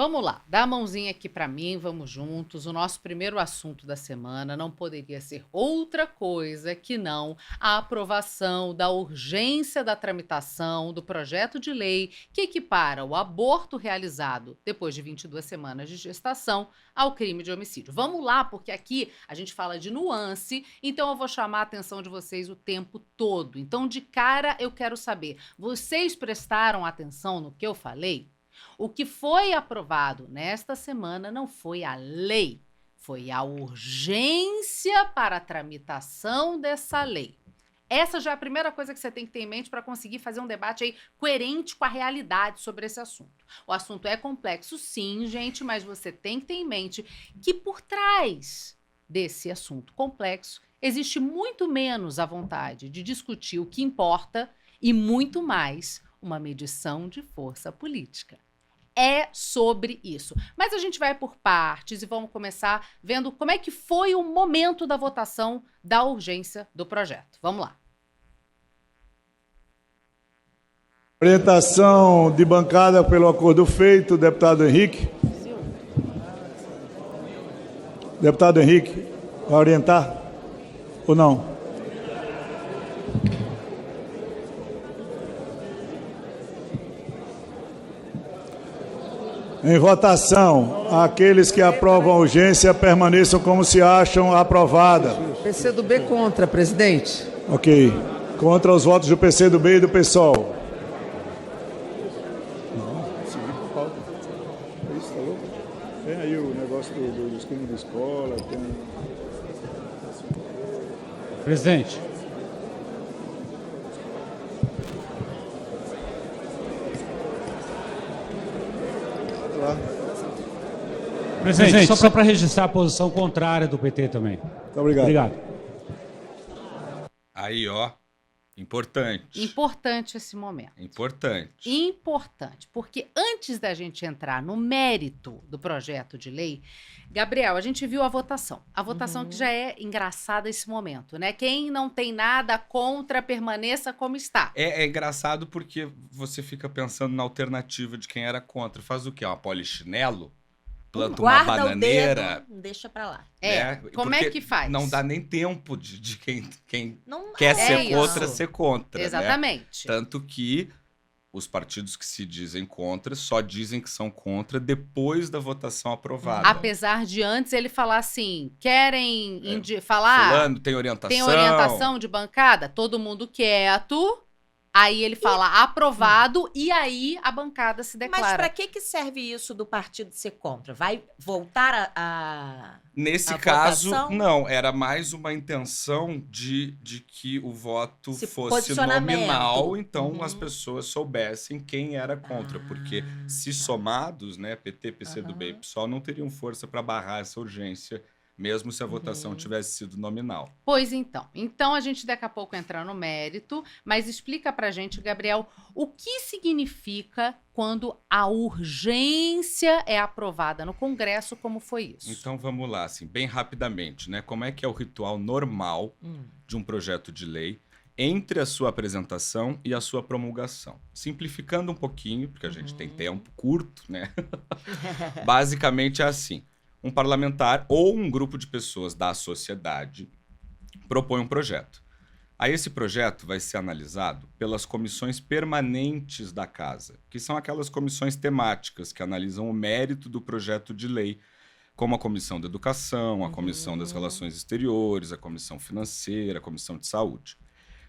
Vamos lá, dá a mãozinha aqui para mim, vamos juntos. O nosso primeiro assunto da semana não poderia ser outra coisa que não a aprovação da urgência da tramitação do projeto de lei que equipara o aborto realizado depois de 22 semanas de gestação ao crime de homicídio. Vamos lá, porque aqui a gente fala de nuance, então eu vou chamar a atenção de vocês o tempo todo. Então, de cara, eu quero saber, vocês prestaram atenção no que eu falei? O que foi aprovado nesta semana não foi a lei, foi a urgência para a tramitação dessa lei. Essa já é a primeira coisa que você tem que ter em mente para conseguir fazer um debate aí coerente com a realidade sobre esse assunto. O assunto é complexo, sim, gente, mas você tem que ter em mente que por trás desse assunto complexo existe muito menos a vontade de discutir o que importa e muito mais uma medição de força política. É sobre isso. Mas a gente vai por partes e vamos começar vendo como é que foi o momento da votação da urgência do projeto. Vamos lá. Orientação de bancada pelo acordo feito, deputado Henrique. Deputado Henrique, vai orientar ou não? Em votação, aqueles que aprovam a urgência permaneçam como se acham aprovada. PCdoB contra, presidente. Ok. Contra os votos do PCdoB e do PSOL. Tem aí o negócio do esquema da escola. Presidente. Presidente, só para registrar a posição contrária do PT também. Muito obrigado. Obrigado. Aí, ó, importante. Importante esse momento. Importante, porque antes da gente entrar no mérito do projeto de lei, Gabriel, a gente viu a votação. A votação que já é engraçada esse momento, né? Quem não tem nada contra, permaneça como está. É engraçado porque você fica pensando na alternativa de quem era contra. Faz o quê? Uma polichinelo? Planta uma bananeira. O dedo, deixa pra lá. Como é que faz? Não dá nem tempo de quem Não quer ser isso. contra ser contra. Exatamente. Né? Tanto que os partidos que se dizem contra só dizem que são contra depois da votação aprovada. Apesar de antes ele falar assim, querem falar... Fulano tem orientação. Tem orientação de bancada? Todo mundo quieto... Aí ele fala aprovado e aí a bancada se declara. Mas para que serve isso do partido ser contra? Vai voltar a Nesse a caso, votação? não. Era mais uma intenção de que o voto Se fosse posicionamento. nominal, então as pessoas soubessem quem era contra. Porque se somados, né, PT, PCdoB e PSOL não teriam força para barrar essa urgência, mesmo se a votação tivesse sido nominal. Pois então. Então a gente daqui a pouco entra no mérito, mas explica pra gente, Gabriel, o que significa quando a urgência é aprovada no Congresso, como foi isso? Então vamos lá, assim, bem rapidamente, né? Como é que é o ritual normal de um projeto de lei entre a sua apresentação e a sua promulgação? Simplificando um pouquinho, porque a gente tem tempo curto, né? Basicamente é assim. Um parlamentar ou um grupo de pessoas da sociedade propõe um projeto. Aí esse projeto vai ser analisado pelas comissões permanentes da Casa, que são aquelas comissões temáticas que analisam o mérito do projeto de lei, como a Comissão da Educação, a Comissão das Relações Exteriores, a Comissão Financeira, a Comissão de Saúde.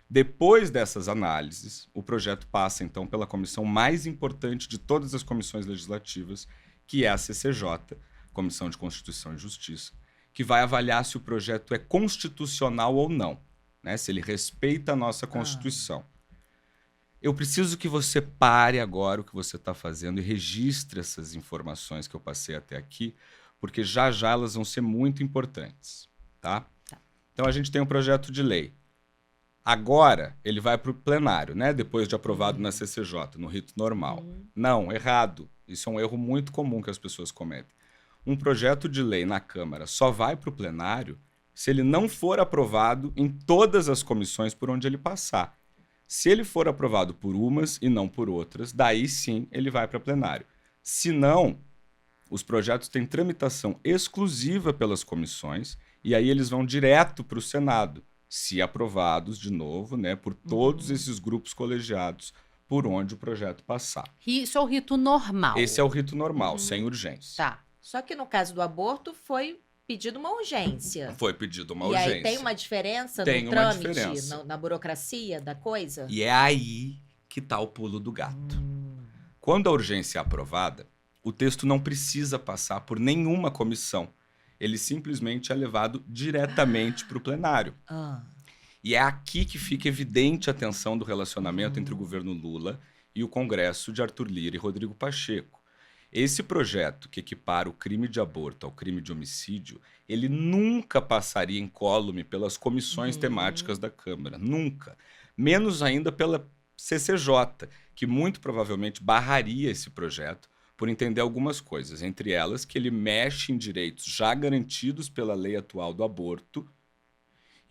Depois dessas análises, o projeto passa, então, pela comissão mais importante de todas as comissões legislativas, que é a CCJ, Comissão de Constituição e Justiça, que vai avaliar se o projeto é constitucional ou não, né? Se ele respeita a nossa Constituição. Eu preciso que você pare agora o que você está fazendo e registre essas informações que eu passei até aqui, porque já já elas vão ser muito importantes, tá? Então a gente tem um projeto de lei. Agora ele vai para o plenário, né? Depois de aprovado na CCJ, no rito normal. Não, errado. Isso é um erro muito comum que as pessoas cometem. Um projeto de lei na Câmara só vai para o plenário se ele não for aprovado em todas as comissões por onde ele passar. Se ele for aprovado por umas e não por outras, daí sim ele vai para plenário. Se não, Os projetos têm tramitação exclusiva pelas comissões e aí eles vão direto para o Senado, se aprovados de novo, né, por todos esses grupos colegiados por onde o projeto passar. Isso é o rito normal. Esse é o rito normal, sem urgência. Tá. Só que no caso do aborto foi pedido uma urgência. Foi pedido uma E urgência. aí tem uma diferença Tem no uma trâmite, diferença. na burocracia da coisa? E é aí que está o pulo do gato. Quando a urgência é aprovada, o texto não precisa passar por nenhuma comissão. Ele simplesmente é levado diretamente para o plenário. Ah. E é aqui que fica evidente a tensão do relacionamento entre o governo Lula e o Congresso de Arthur Lira e Rodrigo Pacheco. Esse projeto que equipara o crime de aborto ao crime de homicídio, ele nunca passaria incólume pelas comissões temáticas da Câmara. Nunca. Menos ainda pela CCJ, que muito provavelmente barraria esse projeto por entender algumas coisas, entre elas que ele mexe em direitos já garantidos pela lei atual do aborto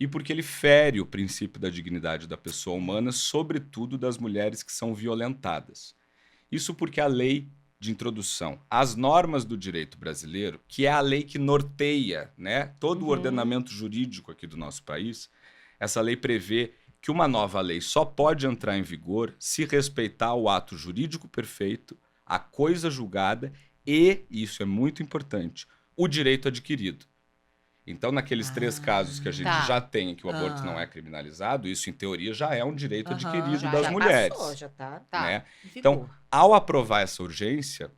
e porque ele fere o princípio da dignidade da pessoa humana, sobretudo das mulheres que são violentadas. Isso porque a lei de introdução às normas do direito brasileiro, que é a lei que norteia, né, todo o ordenamento jurídico aqui do nosso país, essa lei prevê que uma nova lei só pode entrar em vigor se respeitar o ato jurídico perfeito, a coisa julgada e, isso é muito importante, o direito adquirido. Então, naqueles 3 casos que a gente já tem, que o aborto não é criminalizado, isso, em teoria, já é um direito adquirido das mulheres. Passou, já tá. Né? Em vigor. Então, ao aprovar essa urgência,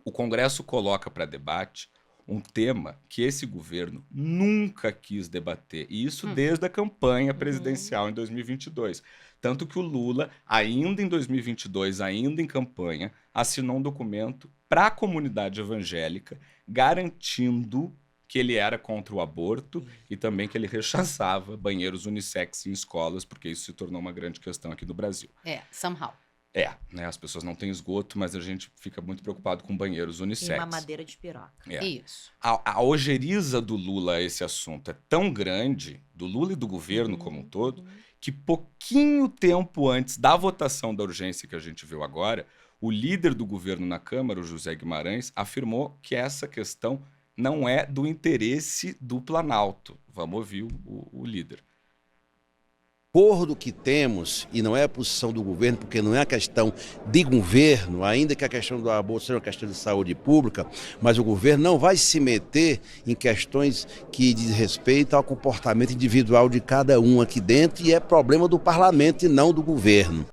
o Congresso coloca para debate um tema que esse governo nunca quis debater, e isso desde a campanha presidencial em 2022. Tanto que o Lula, ainda em 2022, ainda em campanha, assinou um documento para a comunidade evangélica garantindo que ele era contra o aborto e também que ele rechaçava banheiros unissex em escolas, porque isso se tornou uma grande questão aqui no Brasil. Somehow. Né? As pessoas não têm esgoto, mas a gente fica muito preocupado com banheiros E unissex. mamadeira de piroca. Isso. A ojeriza do Lula a esse assunto é tão grande, do Lula e do governo como um todo, que pouquinho tempo antes da votação da urgência que a gente viu agora, o líder do governo na Câmara, o José Guimarães, afirmou que essa questão não é do interesse do Planalto. Vamos ouvir o líder. Acordo que temos, e não é a posição do governo, porque não é a questão de governo, ainda que a questão do aborto seja uma questão de saúde pública, mas o governo não vai se meter em questões que diz respeito ao comportamento individual de cada um aqui dentro, e é problema do parlamento e não do governo.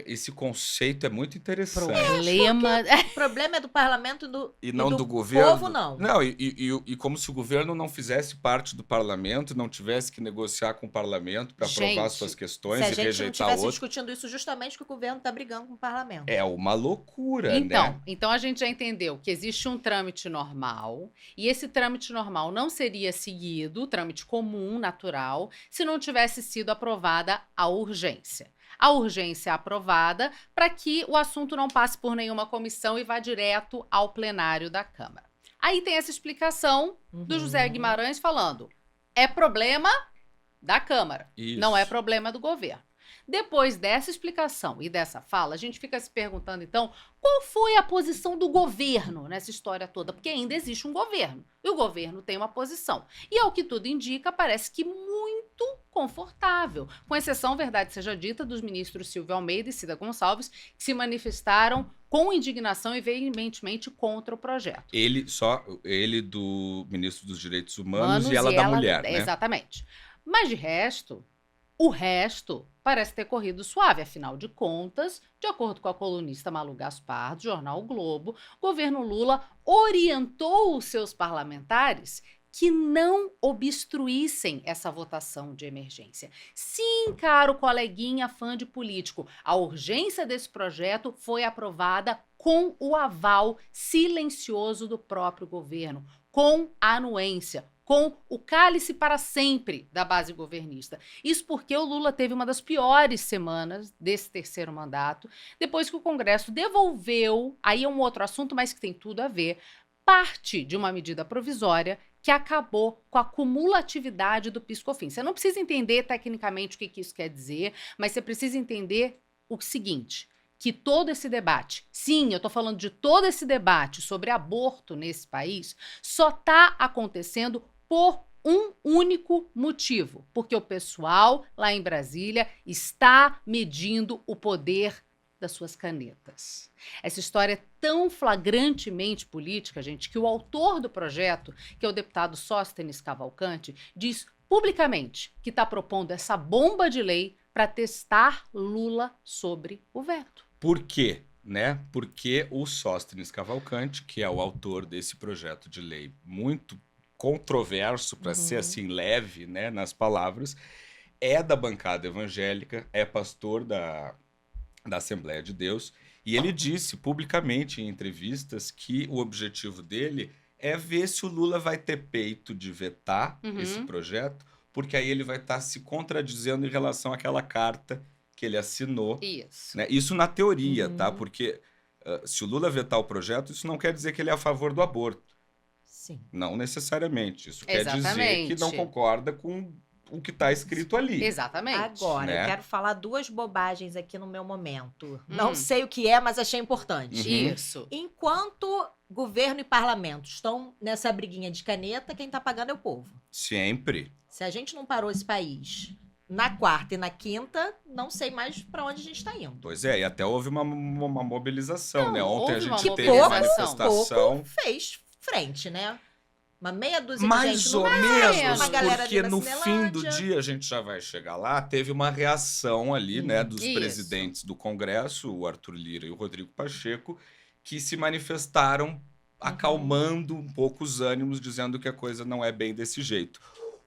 Esse conceito é muito interessante. O problema é do parlamento e não do governo. Povo, não. Não, e como se o governo não fizesse parte do parlamento, não tivesse que negociar com o parlamento para aprovar suas questões e rejeitar outras. Se a gente não estivesse discutindo isso justamente que o governo está brigando com o parlamento. É uma loucura, né? Então a gente já entendeu que existe um trâmite normal e esse trâmite normal não seria seguido, o trâmite comum, natural, se não tivesse sido aprovada a urgência. A urgência é aprovada para que o assunto não passe por nenhuma comissão e vá direto ao plenário da Câmara. Aí tem essa explicação do José Guimarães falando, é problema da Câmara, não é problema do governo. Depois dessa explicação e dessa fala, a gente fica se perguntando, então, qual foi a posição do governo nessa história toda? Porque ainda existe um governo, e o governo tem uma posição. E, ao que tudo indica, parece que muito confortável, com exceção, verdade seja dita, dos ministros Silvio Almeida e Cida Gonçalves, que se manifestaram com indignação e veementemente contra o projeto. Ele do ministro dos Direitos Humanos e ela da mulher, né? Exatamente. Mas, de resto, o resto parece ter corrido suave, afinal de contas, de acordo com a colunista Malu Gaspar, do jornal o Globo, o governo Lula orientou os seus parlamentares que não obstruíssem essa votação de emergência. Sim, caro coleguinha fã de político, a urgência desse projeto foi aprovada com o aval silencioso do próprio governo, com a anuência, com o cálice para sempre da base governista. Isso porque o Lula teve uma das piores semanas desse terceiro mandato, depois que o Congresso devolveu, aí é um outro assunto, mas que tem tudo a ver, parte de uma medida provisória que acabou com a cumulatividade do PIS/COFINS. Você não precisa entender tecnicamente o que isso quer dizer, mas você precisa entender o seguinte, que todo esse debate, sim, eu estou falando de todo esse debate sobre aborto nesse país, só está acontecendo por um único motivo, porque o pessoal lá em Brasília está medindo o poder das suas canetas. Essa história é tão flagrantemente política, gente, que o autor do projeto, que é o deputado Sóstenes Cavalcante, diz publicamente que está propondo essa bomba de lei para testar Lula sobre o veto. Por quê? Né? Porque o Sóstenes Cavalcante, que é o autor desse projeto de lei muito controverso, para ser assim leve, né, nas palavras, é da bancada evangélica, é pastor da Assembleia de Deus, e ele disse publicamente em entrevistas que o objetivo dele é ver se o Lula vai ter peito de vetar esse projeto, porque aí ele vai estar se contradizendo em relação àquela carta que ele assinou. Isso. Né? Isso na teoria, tá? Porque se o Lula vetar o projeto, isso não quer dizer que ele é a favor do aborto. Sim. Não necessariamente. Isso quer dizer Exatamente. que não concorda com o que está escrito ali. Exatamente. Agora, Né? eu quero falar duas bobagens aqui no meu momento. Não sei o que é, mas achei importante. Isso. Enquanto governo e parlamento estão nessa briguinha de caneta, quem tá pagando é o povo. Sempre. Se a gente não parou esse país na quarta e na quinta, não sei mais para onde a gente está indo. Pois é, e até houve uma mobilização, Não, né? Ontem a houve uma gente teve mobilização. manifestação. Pouco fez frente, né? Uma meia dúzia de Mais gente ou no menos, uma galera porque ali na no fim do Cinelândia. dia, a gente já vai chegar lá, teve uma reação ali, né, dos Isso. presidentes do Congresso, o Arthur Lira e o Rodrigo Pacheco, que se manifestaram acalmando um pouco os ânimos, dizendo que a coisa não é bem desse jeito.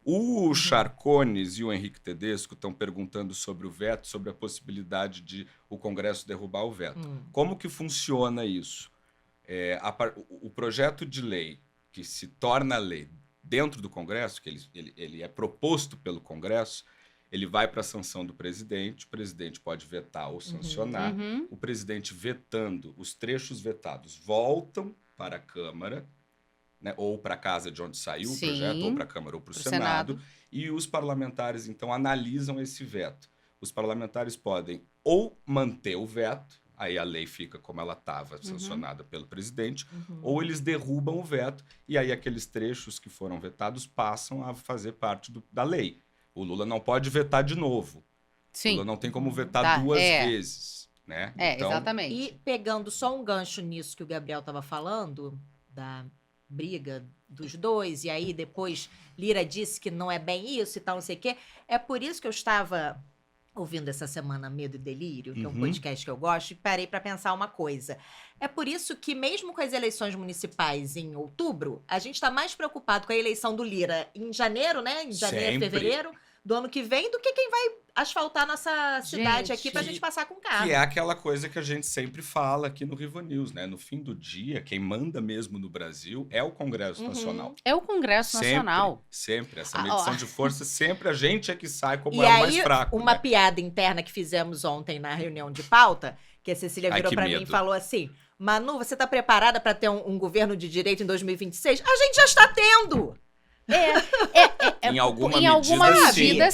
O Charcones e o Henrique Tedesco estão perguntando sobre o veto, sobre a possibilidade de o Congresso derrubar o veto. Como que funciona isso? O projeto de lei que se torna lei dentro do Congresso, que ele é proposto pelo Congresso, ele vai para a sanção do presidente, o presidente pode vetar ou sancionar. O presidente vetando, os trechos vetados voltam para a Câmara, né, ou para a casa de onde saiu Sim. o projeto, ou para a Câmara ou para o Pro Senado, Senado. e os parlamentares, então, analisam esse veto. Os parlamentares podem ou manter o veto, aí a lei fica como ela estava, sancionada pelo presidente, ou eles derrubam o veto, e aí aqueles trechos que foram vetados passam a fazer parte da lei. O Lula não pode vetar de novo. O Sim. Lula não tem como vetar Tá, duas vezes. Né? Então, exatamente. E pegando só um gancho nisso que o Gabriel estava falando, da briga dos dois, e aí depois Lira disse que não é bem isso e tal, não sei o quê. É por isso que eu estava ouvindo essa semana Medo e Delírio, que é um podcast que eu gosto, e parei para pensar uma coisa. É por isso que, mesmo com as eleições municipais em outubro, a gente está mais preocupado com a eleição do Lira em janeiro, né? Em janeiro, Sempre. fevereiro do ano que vem, do que quem vai asfaltar nossa cidade aqui pra gente passar com carro. que é aquela coisa que a gente sempre fala aqui no Rivo News, né? No fim do dia, quem manda mesmo no Brasil é o Congresso Nacional. É o Congresso Nacional. Sempre. Essa Ah, medição ó. de força, sempre a gente é que sai como E é o aí, mais fraco. uma né? piada interna que fizemos ontem na reunião de pauta, que a Cecília Ai, virou que pra mim medo. e falou assim: Manu, você tá preparada pra ter um governo de direito em 2026? A gente já está tendo! Em alguma medida, sim. Em alguma medida,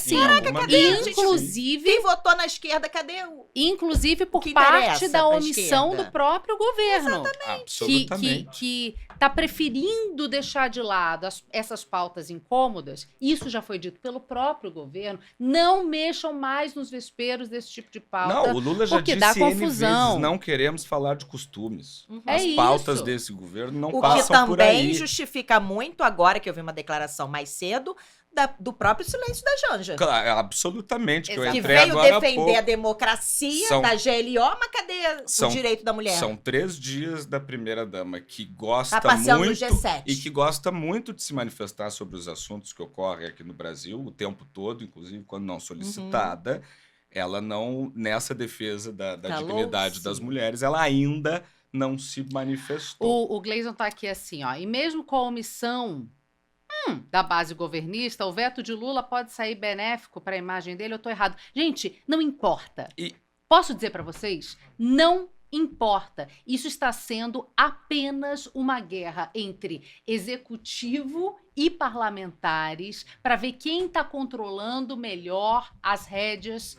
sim. Inclusive, Quem votou na esquerda, cadê o. inclusive por que parte interessa da pra omissão esquerda? do próprio governo. Absolutamente. Que está preferindo deixar de lado essas pautas incômodas. Isso já foi dito pelo próprio governo. Não mexam mais nos vesperos desse tipo de pauta. Não, o Lula já porque disse dá N confusão. vezes, não queremos falar de costumes. É As pautas isso. desse governo não O que passam por também aí. justifica muito, agora que eu vi uma declaração mais cedo, do próprio silêncio da Janja. Claro, absolutamente, que eu Exato. Que entrei veio agora há defender pouco. a democracia São- da GLO, mas cadê o direito da mulher? São 3 dias da primeira-dama que gosta Tá passeando no muito G7. e que gosta muito de se manifestar sobre os assuntos que ocorrem aqui no Brasil o tempo todo, inclusive quando não solicitada. Ela não, nessa defesa da dignidade das mulheres, ela ainda não se manifestou. O Gleison tá aqui assim, ó. E mesmo com a omissão da base governista, o veto de Lula pode sair benéfico para a imagem dele. Eu tô errado. Gente, não importa. E- Posso dizer para vocês? Não importa. Isso está sendo apenas uma guerra entre executivo e parlamentares para ver quem está controlando melhor as rédeas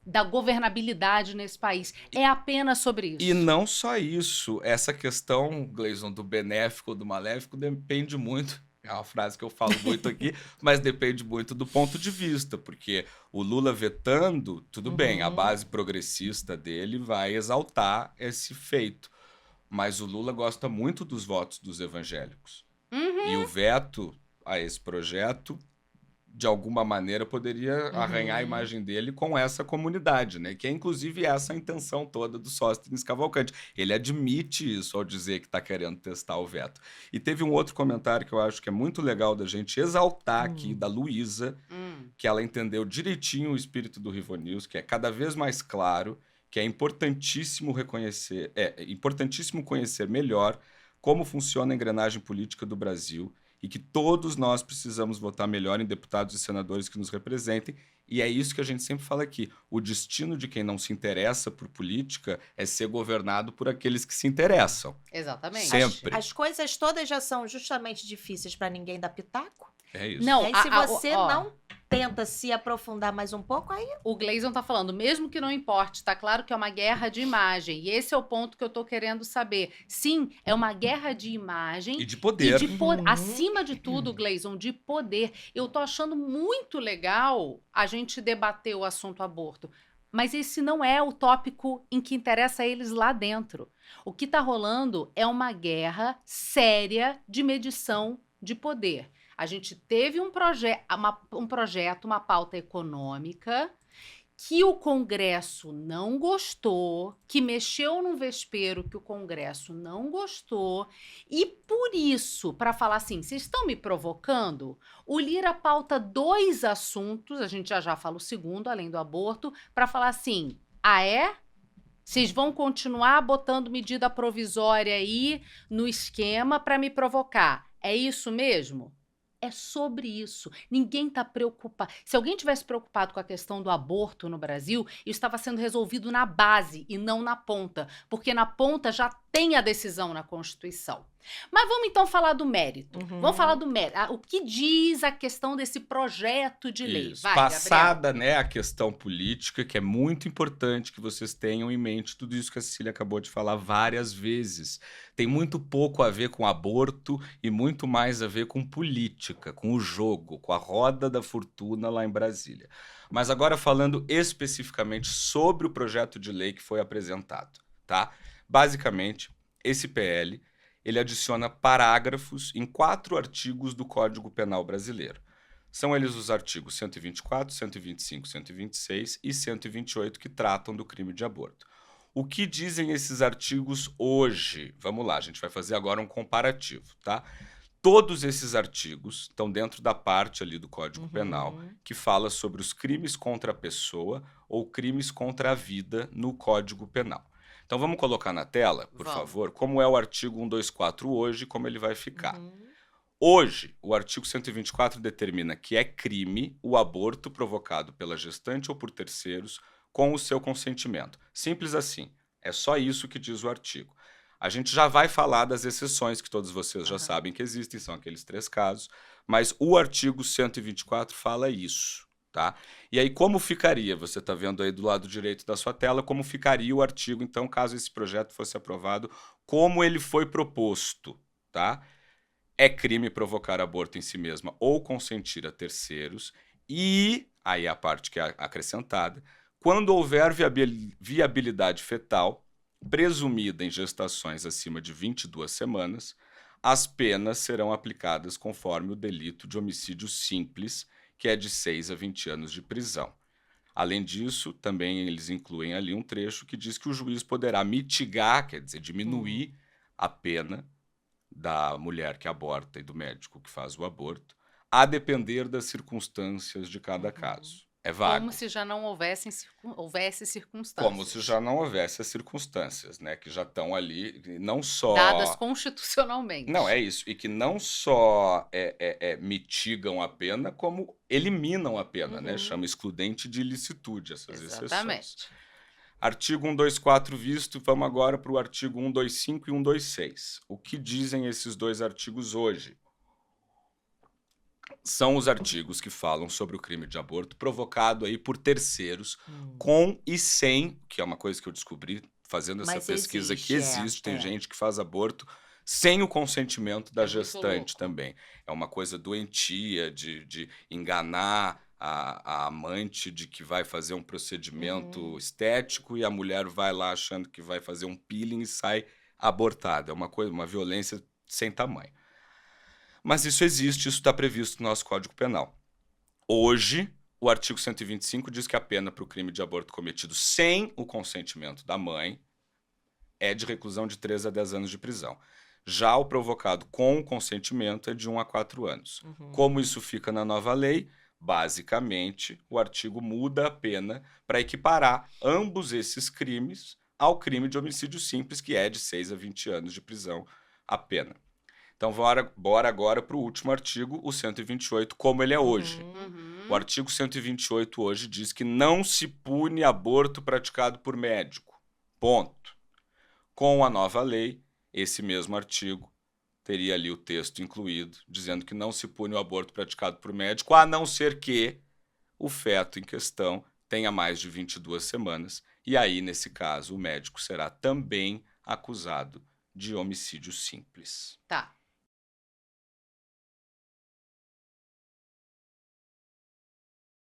da governabilidade nesse país. É apenas sobre isso. E não só isso, essa questão, Gleison, do benéfico ou do maléfico depende muito, é uma frase que eu falo muito aqui, mas depende muito do ponto de vista, porque o Lula vetando, tudo bem, a base progressista dele vai exaltar esse feito, mas o Lula gosta muito dos votos dos evangélicos. E o veto a esse projeto, de alguma maneira, poderia arranhar a imagem dele com essa comunidade, né? Que é, inclusive, essa a intenção toda do Sóstenes Cavalcante. Ele admite isso ao dizer que está querendo testar o veto. E teve um outro comentário que eu acho que é muito legal da gente exaltar aqui, da Luísa, que ela entendeu direitinho o espírito do Rivonews, que é cada vez mais claro, que é importantíssimo importantíssimo conhecer melhor como funciona a engrenagem política do Brasil, e que todos nós precisamos votar melhor em deputados e senadores que nos representem, e é isso que a gente sempre fala aqui. O destino de quem não se interessa por política é ser governado por aqueles que se interessam. Exatamente. Sempre. As coisas todas já são justamente difíceis para ninguém dar pitaco. É isso. Não, Aí se você não tenta se aprofundar mais um pouco, aí... O Gleison tá falando, mesmo que não importe, tá claro que é uma guerra de imagem. E esse é o ponto que eu tô querendo saber. Sim, é uma guerra de imagem. E de poder. Acima de tudo, Gleison, de poder. Eu tô achando muito legal a gente debater o assunto aborto. Mas esse não é o tópico em que interessa a eles lá dentro. O que tá rolando é uma guerra séria de medição de poder. A gente teve um projeto, uma pauta econômica, que o Congresso não gostou, que mexeu num vespeiro que o Congresso não gostou, e por isso, para falar assim, vocês estão me provocando, o Lira pauta 2 assuntos, a gente já fala o segundo, além do aborto, para falar assim, vocês vão continuar botando medida provisória aí no esquema para me provocar. É isso mesmo? É sobre isso. Ninguém está preocupado. Se alguém tivesse preocupado com a questão do aborto no Brasil, isso estava sendo resolvido na base e não na ponta, porque na ponta já tem a decisão na Constituição. Mas vamos então falar do mérito. Vamos falar do mérito. O que diz a questão desse projeto de lei? Isso. Vai, Passada, Gabriel. né, a questão política, que é muito importante que vocês tenham em mente tudo isso que a Cecília acabou de falar várias vezes. Tem muito pouco a ver com aborto e muito mais a ver com política, com o jogo, com a roda da fortuna lá em Brasília. Mas agora falando especificamente sobre o projeto de lei que foi apresentado, tá? Basicamente, esse PL, ele adiciona parágrafos em 4 artigos do Código Penal brasileiro. São eles os artigos 124, 125, 126 e 128 que tratam do crime de aborto. O que dizem esses artigos hoje? Vamos lá, a gente vai fazer agora um comparativo, tá? Todos esses artigos estão dentro da parte ali do Código Penal que fala sobre os crimes contra a pessoa ou crimes contra a vida no Código Penal. Então vamos colocar na tela, por favor, como é o artigo 124 hoje e como ele vai ficar. Hoje, o artigo 124 determina que é crime o aborto provocado pela gestante ou por terceiros com o seu consentimento. Simples assim. É só isso que diz o artigo. A gente já vai falar das exceções que todos vocês já sabem que existem, são aqueles 3 casos, mas o artigo 124 fala isso. Tá? E aí como ficaria, você está vendo aí do lado direito da sua tela, como ficaria o artigo, então, caso esse projeto fosse aprovado, como ele foi proposto, tá? É crime provocar aborto em si mesma ou consentir a terceiros e, aí a parte que é acrescentada, quando houver viabilidade fetal, presumida em gestações acima de 22 semanas, as penas serão aplicadas conforme o delito de homicídio simples, que é de 6 a 20 anos de prisão. Além disso, também eles incluem ali um trecho que diz que o juiz poderá mitigar, quer dizer, diminuir a pena da mulher que aborta e do médico que faz o aborto, a depender das circunstâncias de cada caso. É vago. Como se já não houvesse circunstâncias. Como se já não houvesse as circunstâncias, né? Que já estão ali, não só... dadas constitucionalmente. Não, é isso. E que não só mitigam a pena, como eliminam a pena, né? Chama excludente de ilicitude essas exceções. Artigo 124 visto, vamos agora para o artigo 125 e 126. O que dizem esses 2 artigos hoje? são os artigos que falam sobre o crime de aborto provocado aí por terceiros, com e sem, que é uma coisa que eu descobri fazendo essa Mas pesquisa, existe, que existe, tem é. gente que faz aborto sem o consentimento da É muito gestante louco. também. É uma coisa doentia de enganar a amante de que vai fazer um procedimento estético e a mulher vai lá achando que vai fazer um peeling e sai abortada. É uma coisa, uma violência sem tamanho. Mas isso existe, isso está previsto no nosso Código Penal. Hoje, o artigo 125 diz que a pena para o crime de aborto cometido sem o consentimento da mãe é de reclusão de 3 a 10 anos de prisão. Já o provocado com o consentimento é de 1 a 4 anos. Como isso fica na nova lei? Basicamente, o artigo muda a pena para equiparar ambos esses crimes ao crime de homicídio simples, que é de 6 a 20 anos de prisão a pena. Então, bora agora para o último artigo, o 128, como ele é hoje. O artigo 128 hoje diz que não se pune aborto praticado por médico. Ponto. Com a nova lei, esse mesmo artigo teria ali o texto incluído, dizendo que não se pune o aborto praticado por médico, a não ser que o feto em questão tenha mais de 22 semanas. E aí, nesse caso, o médico será também acusado de homicídio simples. Tá.